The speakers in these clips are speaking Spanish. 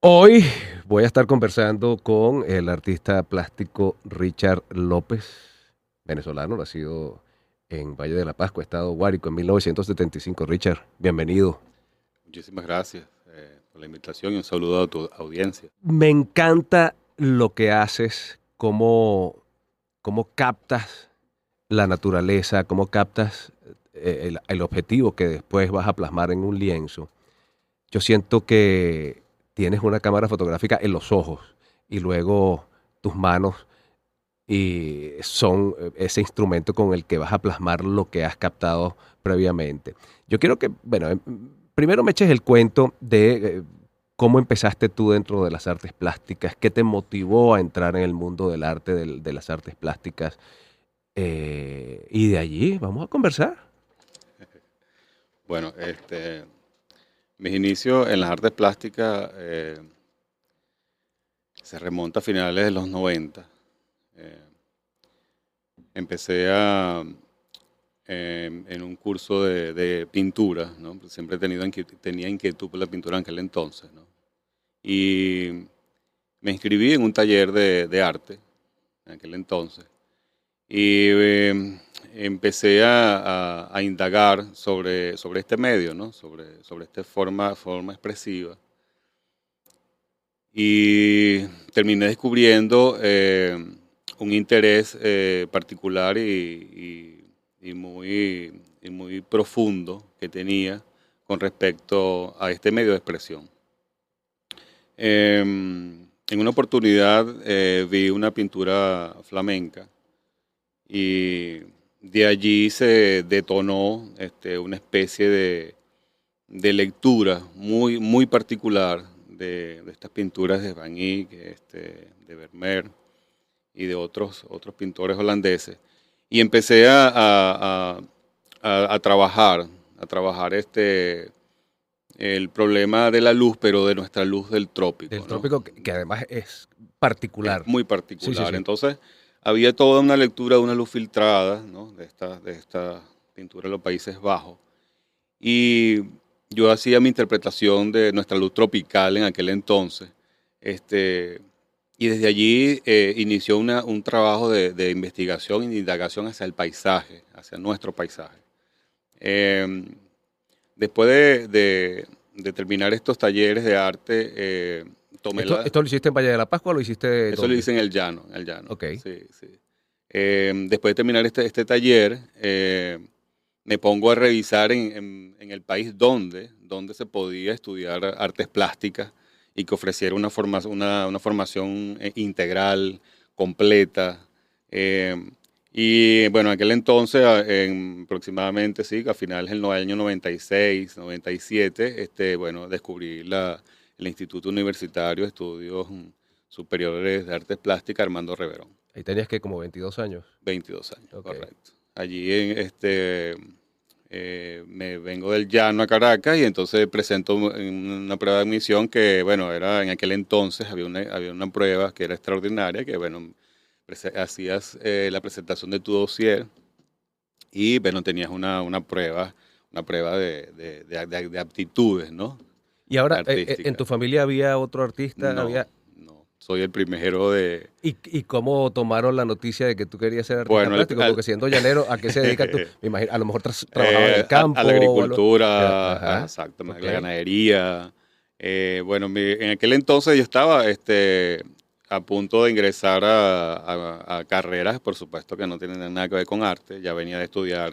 Hoy voy a estar conversando con el artista plástico Richard López, venezolano, nacido en Valle de la Pascua, estado Guárico, en 1975. Richard, bienvenido. Muchísimas gracias por la invitación y un saludo a tu audiencia. Me encanta lo que haces, cómo captas la naturaleza, cómo captas el objetivo que después vas a plasmar en un lienzo. Yo siento que tienes una cámara fotográfica en los ojos y luego tus manos y son ese instrumento con el que vas a plasmar lo que has captado previamente. Yo quiero que, bueno, primero me eches el cuento de cómo empezaste tú dentro de las artes plásticas, qué te motivó a entrar en el mundo del arte, de las artes plásticas, y de allí vamos a conversar. Bueno, mis inicios en las artes plásticas se remonta a finales de los 90. Eh, empecé en un curso de pintura, ¿no? Siempre he tenido tenía inquietud por la pintura en aquel entonces, ¿no? Y me inscribí en un taller de arte en aquel entonces. Y empecé a indagar sobre este medio, ¿no? Sobre esta forma expresiva. Y terminé descubriendo un interés particular y muy profundo que tenía con respecto a este medio de expresión. En una oportunidad vi una pintura flamenca y de allí se detonó una especie de lectura muy particular de estas pinturas de Van Eyck, de Vermeer y de otros pintores holandeses. Y empecé a trabajar el problema de la luz, pero de nuestra luz del Del trópico, ¿no? trópico, que además es Es particular. muy Sí, sí, particular. sí. Entonces, había toda una lectura de una luz filtrada, ¿no? De esta pintura de los Países Bajos. Y yo hacía mi interpretación de nuestra luz tropical en aquel entonces. Este, y desde allí inició un trabajo de investigación y de indagación hacia el paisaje, hacia nuestro paisaje. Eh, Después de terminar estos talleres de arte, tomé ¿Esto lo hiciste en Valle de la Pascua o lo hiciste eso lo dónde? hice en el llano, Ok. sí, sí. Después de terminar este taller, me pongo a revisar en el país dónde se podía estudiar artes plásticas y que ofreciera una formación integral, completa. Eh, y bueno, en aquel entonces, aproximadamente, sí, a finales del año 96, 97, bueno, descubrí el Instituto Universitario de Estudios Superiores de Artes Plásticas Armando Reverón. Ahí tenías que como 22 años. 22 años, Ok. correcto. Allí me vengo del llano a Caracas y entonces presento una prueba de admisión que, bueno, era en aquel entonces, había una prueba que era extraordinaria, que, bueno, hacías la presentación de tu dossier y, bueno, tenías una prueba de aptitudes, ¿no? Y ahora, ¿en Artísticas. tu familia había otro artista? No, no, soy el primero de... ¿Y cómo tomaron la noticia de que tú querías ser artista Bueno, plástico? Porque siendo llanero, ¿a qué se dedica tú? Me imagino, a lo mejor trabajaba en el a campo la o algo. agricultura, Ajá, exactamente, ok. a la ganadería. Bueno, en aquel entonces yo estaba a punto de ingresar a carreras, por supuesto que no tienen nada que ver con arte. Ya venía de estudiar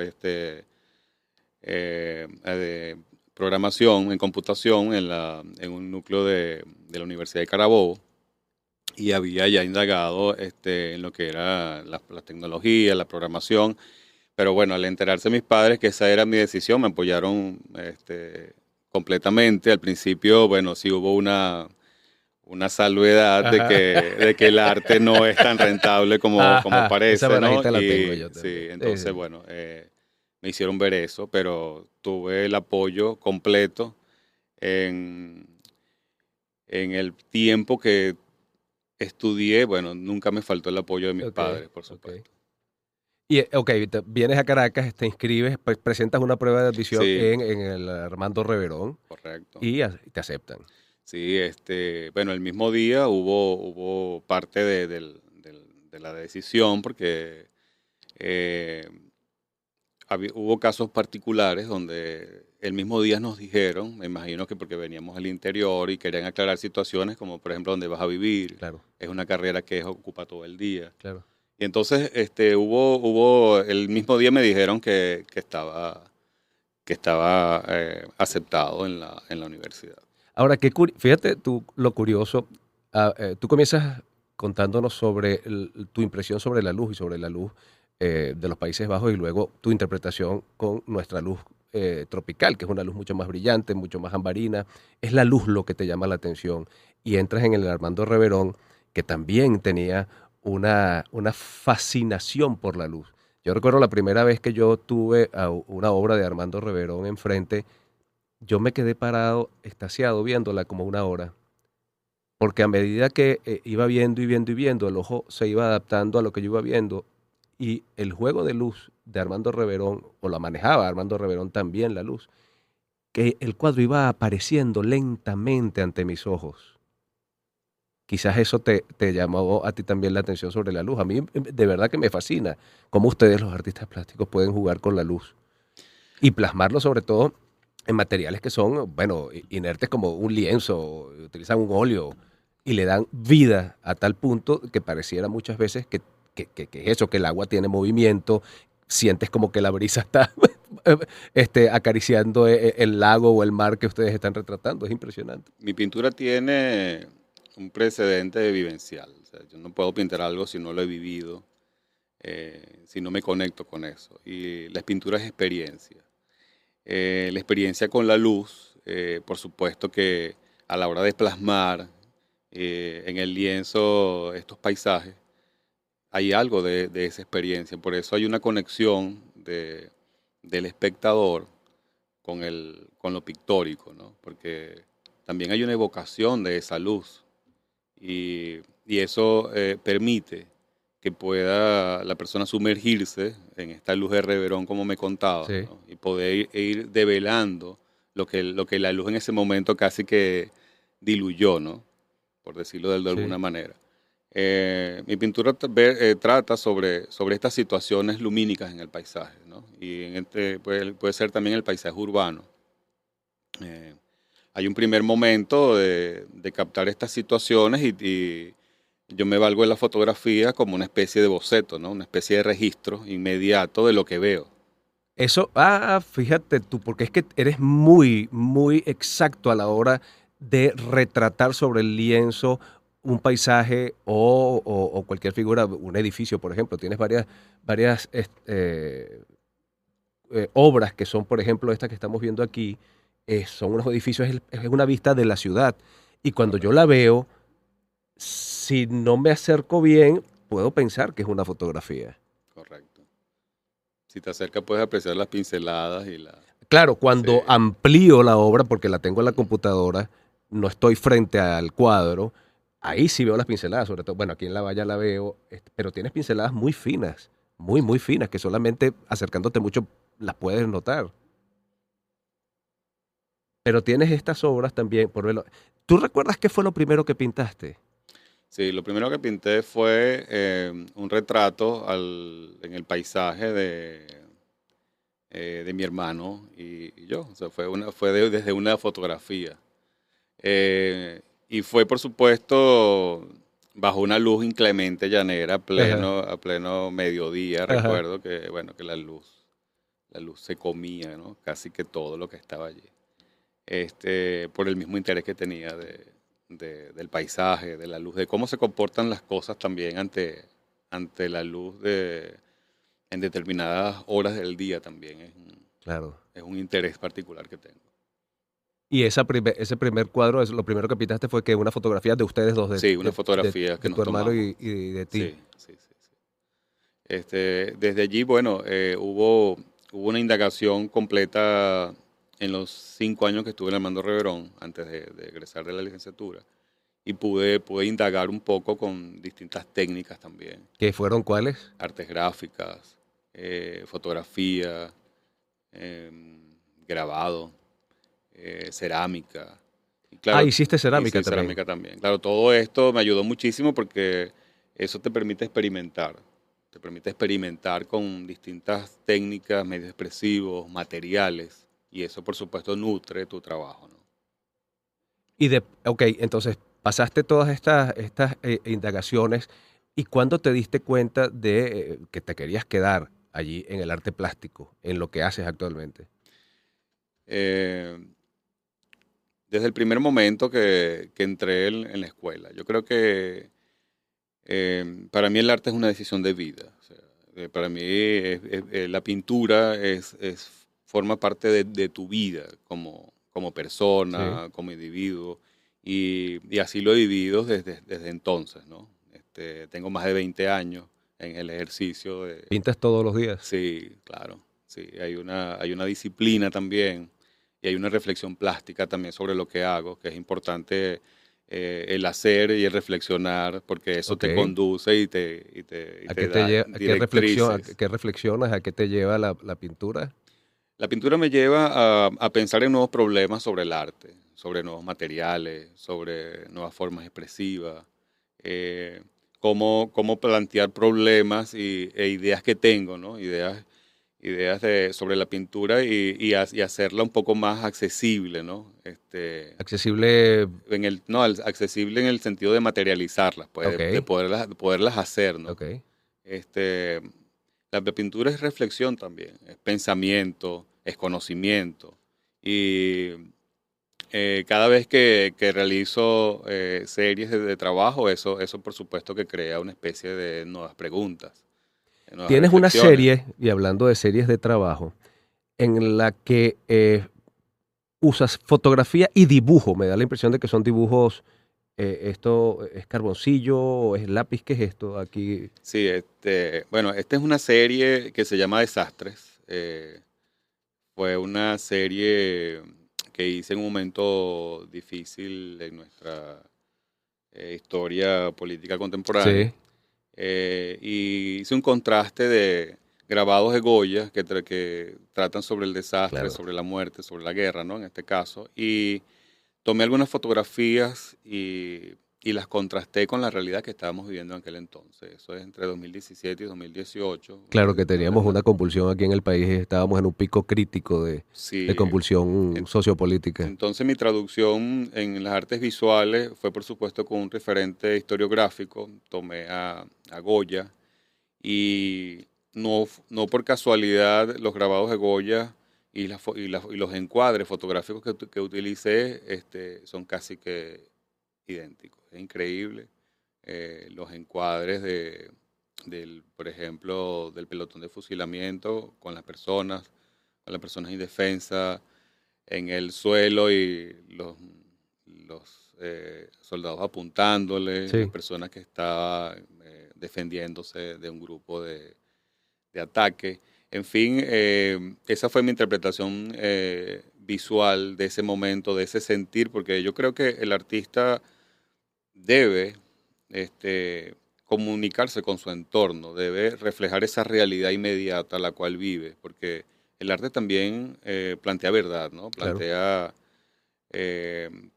de programación en computación en un núcleo de la Universidad de Carabobo y había ya indagado en lo que era la tecnología, la programación. Pero bueno, al enterarse mis padres que esa era mi decisión, me apoyaron completamente. Al principio, bueno, sí hubo una salvedad de que, Ajá. de que el arte no es tan rentable como Ajá, esa parece, ¿no? barajita la tengo Y yo sí, también. Sí, entonces, sí. bueno, me hicieron ver eso, pero tuve el apoyo completo en, en el tiempo que estudié. Bueno, nunca me faltó el apoyo de mis Ok, padres, por ok. supuesto. Y, ok, vienes a Caracas, te inscribes, presentas una prueba de admisión Sí, en el Armando Reverón correcto. y te aceptan. Sí, bueno, el mismo día hubo parte de la decisión porque eh, hubo casos particulares donde el mismo día nos dijeron, me imagino que porque veníamos al interior y querían aclarar situaciones como por ejemplo dónde vas a vivir, Claro, es una carrera que ocupa todo el día. claro. Y entonces el mismo día me dijeron que estaba aceptado en la universidad. Ahora, fíjate tú lo curioso, tú comienzas contándonos sobre tu impresión sobre la luz y sobre la luz de los Países Bajos y luego tu interpretación con nuestra luz tropical, que es una luz mucho más brillante, mucho más ambarina. Es la luz lo que te llama la atención. Y entras en el Armando Reverón, que también tenía una fascinación por la luz. Yo recuerdo la primera vez que yo tuve una obra de Armando Reverón enfrente, yo me quedé parado, extasiado, viéndola como una hora, porque a medida que iba viendo y viendo y viendo, el ojo se iba adaptando a lo que yo iba viendo y el juego de luz de Armando Reverón, o la manejaba Armando Reverón también la luz, que el cuadro iba apareciendo lentamente ante mis ojos. Quizás eso te llamó a ti también la atención sobre la luz. A mí de verdad que me fascina cómo ustedes, los artistas plásticos, pueden jugar con la luz y plasmarlo sobre todo en materiales que son, bueno, inertes como un lienzo, utilizan un óleo y le dan vida a tal punto que pareciera muchas veces que es eso, que el agua tiene movimiento, sientes como que la brisa está acariciando el lago o el mar que ustedes están retratando, es impresionante. Mi pintura tiene un precedente vivencial. O sea, yo no puedo pintar algo si no lo he vivido, si no me conecto con eso. Y la pintura es experiencia. La experiencia con la luz, por supuesto que a la hora de plasmar en el lienzo estos paisajes, hay algo de esa experiencia. Por eso hay una conexión del espectador con lo pictórico, ¿no? Porque también hay una evocación de esa luz y eso permite que pueda la persona sumergirse en esta luz de reverón, como me contaba, Sí, ¿no? Y poder ir develando lo que la luz en ese momento casi que diluyó, ¿no? Por decirlo de sí. alguna manera. Mi pintura trata sobre estas situaciones lumínicas en el paisaje, ¿no? Y puede ser también el paisaje urbano. Eh, Hay un primer momento de captar estas situaciones y yo me valgo de la fotografía como una especie de boceto, ¿no? Una especie de registro inmediato de lo que veo. Eso, fíjate tú, porque es que eres muy, muy exacto a la hora de retratar sobre el lienzo un paisaje o cualquier figura, un edificio, por ejemplo. Tienes varias obras que son, por ejemplo, estas que estamos viendo aquí, son unos edificios, es una vista de la ciudad. Y cuando yo la Correcto, veo, si no me acerco bien, puedo pensar que es una fotografía. correcto. Si te acercas puedes apreciar las pinceladas y la... Claro, Sí. cuando amplío la obra, porque la tengo en la computadora, no estoy frente al cuadro, ahí sí veo las pinceladas, sobre todo, bueno, aquí en la valla la veo, pero tienes pinceladas muy finas, muy, muy finas, que solamente acercándote mucho las puedes notar. Pero tienes estas obras también, por verlo. ¿Tú recuerdas qué fue lo primero que pintaste? Sí, lo primero que pinté fue un retrato en el paisaje de mi hermano y yo. O sea, desde una fotografía. Y fue, por supuesto, bajo una luz inclemente llanera, Ajá, a pleno mediodía. ajá. Recuerdo que, bueno, que la luz se comía, ¿no? Casi que todo lo que estaba allí. Por el mismo interés que tenía del paisaje, de la luz, de cómo se comportan las cosas también ante la luz en determinadas horas del día también. Claro. Es un interés particular que tengo. Y ese primer cuadro, lo primero que pintaste fue que una fotografía de ustedes dos, Sí, una fotografía que de tu nos hermano tomamos. y de ti. Sí, sí, sí, sí. Desde allí, bueno, hubo una indagación completa en los 5 años que estuve en Armando Reverón, antes de egresar de la licenciatura, y pude indagar un poco con distintas técnicas también, ¿Qué fueron cuáles? artes gráficas, fotografía, em, grabado, cerámica. Y claro, Hiciste cerámica hice también. cerámica también. Claro, todo esto me ayudó muchísimo porque eso te permite experimentar. Te permite experimentar con distintas técnicas, medios expresivos, materiales. Y eso, por supuesto, nutre tu trabajo, ¿no? Ok, entonces pasaste todas estas indagaciones y ¿cuándo te diste cuenta de que te querías quedar allí en el arte plástico, en lo que haces actualmente? Eh, Desde el primer momento que entré en la escuela. Yo creo que para mí el arte es una decisión de vida. O sea, para mí la pintura forma parte de tu vida como Sí. persona, como individuo, y así lo he vivido desde entonces, ¿no? Tengo más de 20 años en el ejercicio de... ¿Pintas todos los días? Sí, claro, sí, hay una disciplina también y hay una reflexión plástica también sobre lo que hago, que es importante el hacer y el reflexionar, porque eso te Ok. conduce y ¿A te qué te da a qué reflexión, directrices. qué reflexionas, a qué te lleva la pintura? La pintura me lleva a pensar en nuevos problemas sobre el arte, sobre nuevos materiales, sobre nuevas formas expresivas, eh, cómo plantear problemas e ideas que tengo, ¿no? Ideas sobre la pintura y hacerla un poco más accesible, ¿no? Accesible, No, accesible en el sentido de materializarlas, pues, ok, de poderlas hacer, ¿no? ok. Este, la pintura es reflexión también, es pensamiento, es conocimiento. Y cada vez que realizo series de trabajo, eso por supuesto que crea una especie de nuevas preguntas, de nuevas Tienes una reflexiones. serie, y hablando de series de trabajo, en la que usas fotografía y dibujo. Me da la impresión de que son dibujos. ¿Esto es carboncillo o es lápiz? ¿Qué es esto aquí? Sí, bueno, esta es una serie que se llama Desastres. Fue una serie que hice en un momento difícil en nuestra historia política contemporánea. Sí, Y hice un contraste de grabados de Goya que tratan sobre el desastre, claro. sobre la muerte, sobre la guerra, ¿no? En este caso. Y tomé algunas fotografías y las contrasté con la realidad que estábamos viviendo en aquel entonces. Eso es entre 2017 y 2018. Claro que teníamos una convulsión aquí en el país, estábamos en un pico crítico de Sí, convulsión en- sociopolítica. entonces mi traducción en las artes visuales fue por supuesto con un referente historiográfico. Tomé a Goya y no por casualidad los grabados de Goya y los encuadres fotográficos que utilicé son casi que idénticos. Es increíble. Los encuadres por ejemplo, del pelotón de fusilamiento con las personas indefensas en el suelo y los soldados apuntándole, las Sí. personas que estaban defendiéndose de un grupo de ataque. En fin, esa fue mi interpretación visual de ese momento, de ese sentir, porque yo creo que el artista debe comunicarse con su entorno, debe reflejar esa realidad inmediata a la cual vive, porque el arte también plantea verdad, ¿no? Claro.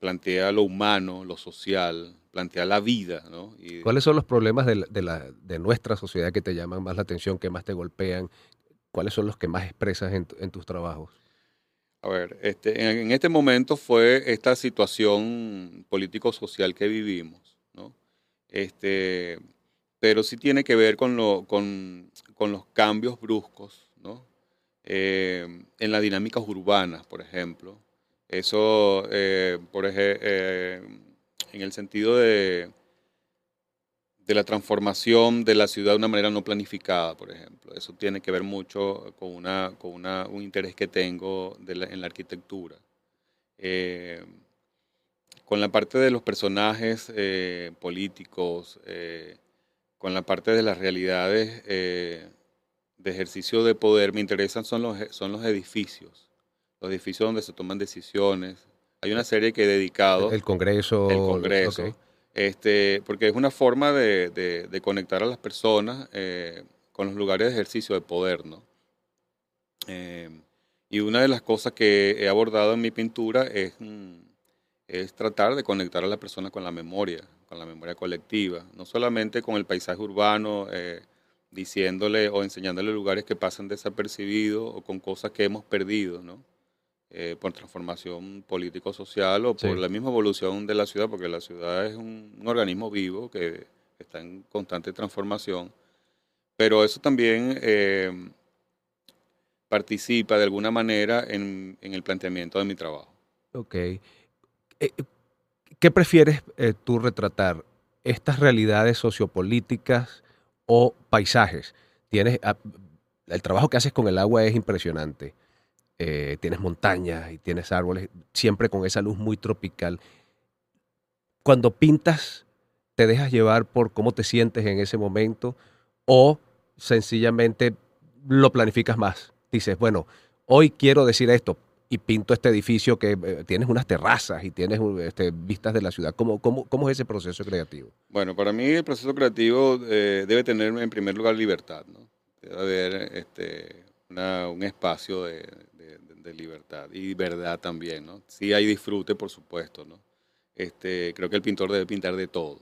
Plantea lo humano, lo social, plantea la vida, ¿no? ¿Cuáles son los problemas de nuestra sociedad que te llaman más la atención, que más te golpean? ¿Cuáles son los que más expresas en tus trabajos? A ver, en este momento fue esta situación político-social que vivimos, ¿no? Este, pero sí tiene que ver con los cambios bruscos, ¿no? En las dinámicas urbanas, por ejemplo. Eso, en el sentido de la transformación de la ciudad de una manera no planificada, por ejemplo. Eso tiene que ver mucho un interés que tengo en la arquitectura. Eh, con la parte de los personajes políticos, con la parte de las realidades de ejercicio de poder, me interesan son los edificios donde se toman decisiones. Hay una serie que he dedicado, El el Congreso, ok. Congreso, porque es una forma de conectar a las personas con los lugares de ejercicio de poder, ¿no? Eh, y una de las cosas que he abordado en mi pintura es tratar de conectar a la persona con la memoria colectiva, no solamente con el paisaje urbano, diciéndole o enseñándole lugares que pasan desapercibidos o con cosas que hemos perdido, ¿no? Por transformación político-social o por Sí. la misma evolución de la ciudad, porque la ciudad es un organismo vivo que está en constante transformación, pero eso también participa de alguna manera en el planteamiento de mi trabajo. Ok. ¿Qué prefieres tú retratar? ¿Estas realidades sociopolíticas o paisajes? El trabajo que haces con el agua es impresionante. Tienes montañas y tienes árboles, siempre con esa luz muy tropical. Cuando pintas, ¿te dejas llevar por cómo te sientes en ese momento o sencillamente lo planificas más? Dices, bueno, hoy quiero decir esto y pinto este edificio que tienes unas terrazas y tienes vistas de la ciudad. ¿Cómo es ese proceso creativo? Bueno, para mí el proceso creativo debe tener en primer lugar libertad, ¿no? Debe haber un espacio de libertad y verdad también, ¿no? Sí hay disfrute, por supuesto, ¿no? Creo que el pintor debe pintar de todo.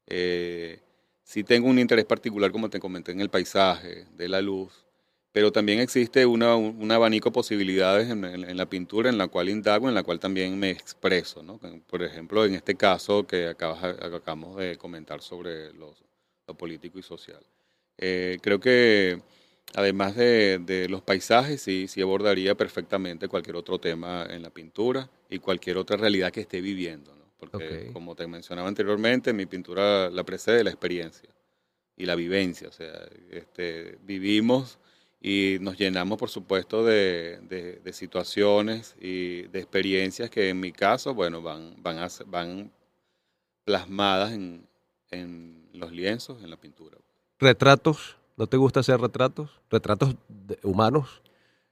Eh, sí tengo un interés particular, como te comenté, en el paisaje, de la luz, pero también existe un abanico de posibilidades en la pintura en la cual indago, en la cual también me expreso, ¿no? Por ejemplo, en este caso que acabamos de comentar sobre lo político y social. Creo que además de los paisajes, sí abordaría perfectamente cualquier otro tema en la pintura y cualquier otra realidad que esté viviendo, ¿no? Porque, Ok. como te mencionaba anteriormente, mi pintura la precede la experiencia y la vivencia. O sea, vivimos y nos llenamos, por supuesto, de situaciones y de experiencias que en mi caso, bueno, van plasmadas en los lienzos, en la pintura. ¿Retratos? ¿No te gusta hacer retratos? ¿Retratos humanos?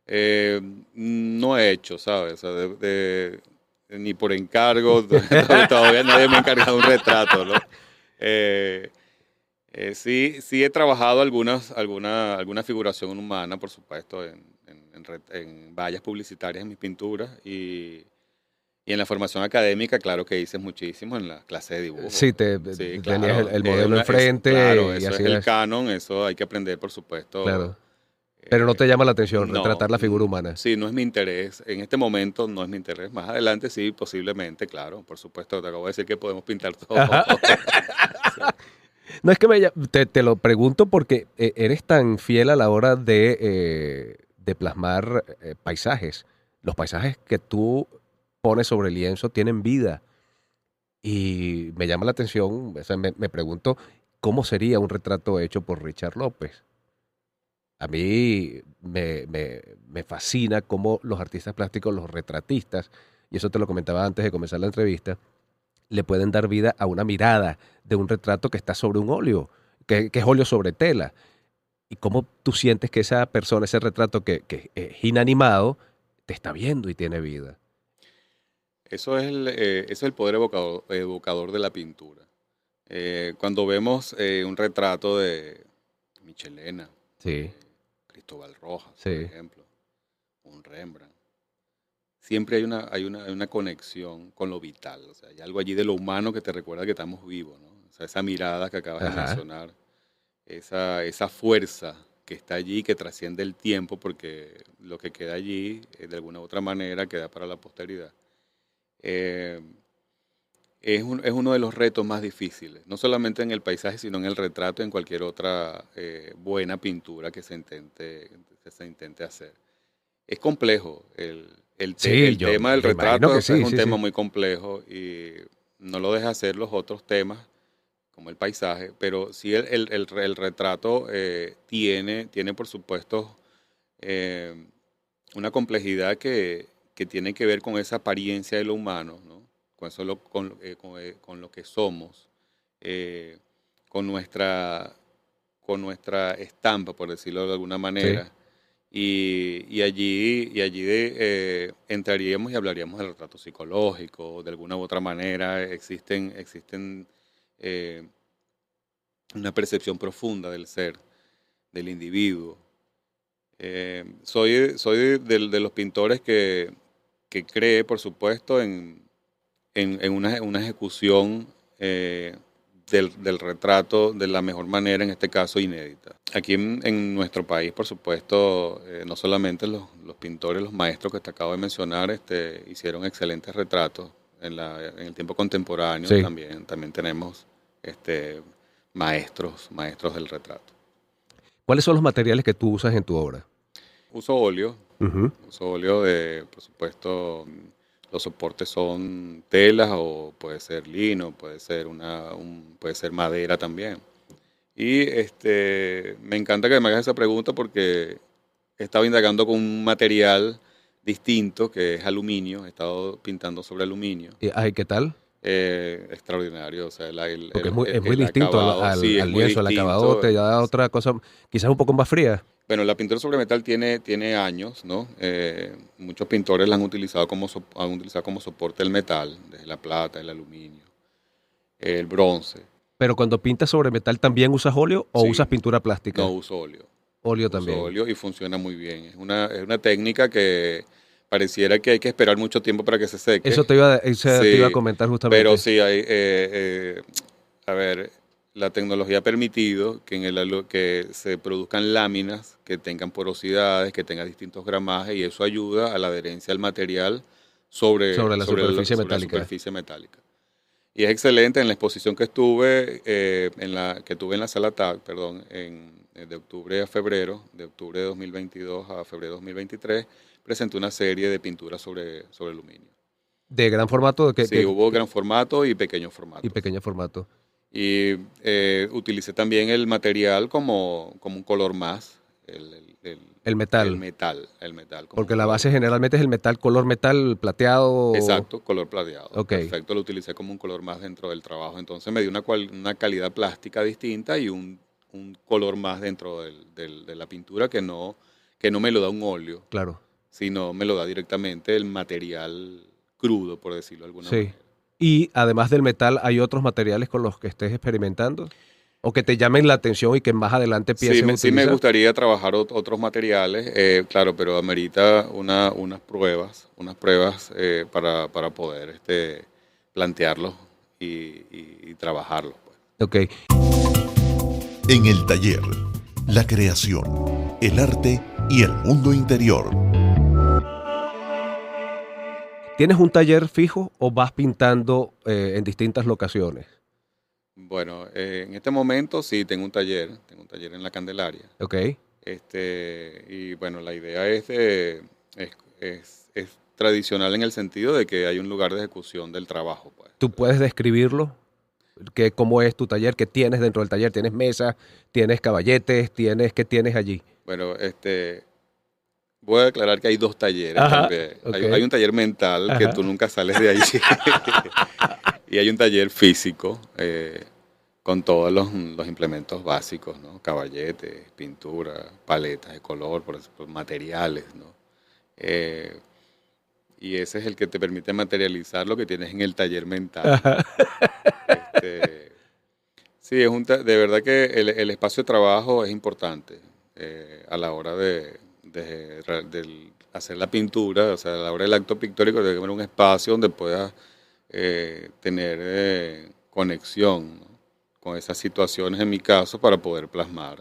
Eh, no he hecho, ¿sabes? O sea, ni por encargo, todavía nadie me ha encargado un retrato, ¿no? Eh, sí he trabajado alguna figuración humana, por supuesto, en vallas publicitarias en mis pinturas y en la formación académica, claro que hice muchísimo en la clase de dibujo. Sí, Sí, tenías claro, el modelo enfrente claro, y eso es el hacías, canon, eso hay que aprender, por supuesto. claro. Pero no te llama la atención No, retratar la figura humana. sí, no es mi interés. En este momento no es mi interés. Más adelante sí, posiblemente, claro. Por supuesto, te acabo de decir que podemos pintar todo. Sí. No es que te lo pregunto porque eres tan fiel a la hora de plasmar paisajes. Los paisajes que tú pones sobre el lienzo tienen vida. Y me llama la atención, o sea, me pregunto cómo sería un retrato hecho por Richard López. A mí me fascina cómo los artistas plásticos, los retratistas, y eso te lo comentaba antes de comenzar la entrevista, le pueden dar vida a una mirada de un retrato que está sobre un óleo, que es óleo sobre tela. Y cómo tú sientes que esa persona, ese retrato que es inanimado, te está viendo y tiene vida. Eso es el poder evocador de la pintura. Cuando vemos un retrato de Michelena, Sí, de Cristóbal Rojas, por sí. ejemplo, un Rembrandt, siempre hay una conexión con lo vital. O sea, hay algo allí de lo humano que te recuerda que estamos vivos, ¿no? O sea, esa mirada que acabas de Ajá. mencionar, esa fuerza que está allí, que trasciende el tiempo, porque lo que queda allí, de alguna u otra manera, queda para la posteridad. Eh, es uno de los retos más difíciles, no solamente en el paisaje, sino en el retrato, en cualquier otra buena pintura que se intente hacer. Es complejo, Sí, el yo tema del me imagino retrato que es sí, un sí, tema sí. muy complejo y no lo deja hacer los otros temas como el paisaje, pero sí el retrato tiene por supuesto eh, una complejidad que tiene que ver con esa apariencia de lo humano, ¿no? Con, eso con lo que somos, eh, con nuestra estampa, por decirlo de alguna Sí. manera. Y allí entraríamos y hablaríamos del retrato psicológico, de alguna u otra manera existen eh, una percepción profunda del ser, del individuo. Soy de los pintores que cree, por supuesto, una ejecución del retrato de la mejor manera, en este caso inédita. Aquí en nuestro país, por supuesto, no solamente los pintores, los maestros que te acabo de mencionar, hicieron excelentes retratos en el tiempo contemporáneo. Sí. También tenemos maestros del retrato. ¿Cuáles son los materiales que tú usas en tu obra? Uso óleo. Uh-huh. Uso óleo por supuesto, los soportes son telas o puede ser lino, puede ser puede ser madera también. Y me encanta que me hagas esa pregunta porque he estado indagando con un material distinto que es aluminio. He estado pintando sobre aluminio. ¿Y qué tal? Extraordinario, o sea, porque es muy distinto acabado, al sí, es muy lienzo, el distinto. acabado te da otra cosa, quizás un poco más fría. Bueno, la pintura sobre metal tiene años, ¿no? Muchos pintores la han utilizado como soporte el metal, desde la plata, el aluminio, el bronce. Pero cuando pintas sobre metal, ¿también usas óleo o Sí. usas pintura plástica? No, uso óleo. Óleo también. Uso óleo y funciona muy bien. Es una técnica que pareciera que hay que esperar mucho tiempo para que se seque. Eso te iba a comentar justamente. Pero sí, a ver, la tecnología ha permitido que se produzcan láminas que tengan porosidades, que tengan distintos gramajes, y eso ayuda a la adherencia del material sobre la superficie metálica. Y es excelente. En la exposición que tuve en la sala TAC, de octubre a febrero, de octubre de 2022 a febrero de 2023, presenté una serie de pinturas sobre aluminio. ¿De gran formato? Sí, hubo gran formato y pequeño formato. Y pequeño formato. Y utilicé también el material como un color más. El metal. El metal. Porque la base generalmente es el metal, color metal plateado. Exacto, color plateado. Okay. Perfecto, lo utilicé como un color más dentro del trabajo. Entonces me dio una calidad plástica distinta y un color más dentro de la pintura que no me lo da un óleo. Claro. Sino me lo da directamente el material crudo, por decirlo de alguna manera. Y además del metal, ¿hay otros materiales con los que estés experimentando? ¿O que te llamen la atención y que más adelante pienses utilizar? Sí, me gustaría trabajar otros materiales, claro, pero amerita unas pruebas para poder plantearlos y trabajarlos. Pues. Ok. En el taller, la creación, el arte y el mundo interior. ¿Tienes un taller fijo o vas pintando en distintas locaciones? Bueno, en este momento sí tengo un taller en la Candelaria. Ok. Y bueno, la idea es tradicional en el sentido de que hay un lugar de ejecución del trabajo. Pues. ¿Tú puedes describirlo? ¿Cómo es tu taller? ¿Qué tienes dentro del taller? ¿Tienes mesas? ¿Tienes caballetes? ¿Qué tienes allí? Bueno, voy a declarar que hay dos talleres. Okay. Hay un taller mental. Ajá. Que tú nunca sales de ahí. Y hay un taller físico con todos los implementos básicos, ¿no? Caballetes, pintura, paletas de color, materiales, ¿no? Y ese es el que te permite materializar lo que tienes en el taller mental. Sí, de verdad que el espacio de trabajo es importante a la hora de hacer la pintura, o sea, a la hora del acto pictórico debe haber un espacio donde puedas tener conexión, ¿no? Con esas situaciones, en mi caso, para poder plasmar,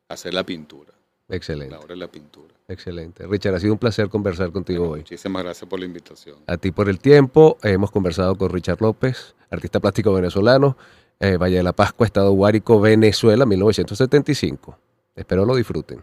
hacer la pintura. Excelente. La hora de la pintura. Excelente. Richard, ha sido un placer conversar contigo hoy. Muchísimas gracias por la invitación. A ti por el tiempo. Hemos conversado con Richard López, artista plástico venezolano, Valle de la Pascua, Estado Guárico, Venezuela, 1975. Espero lo disfruten.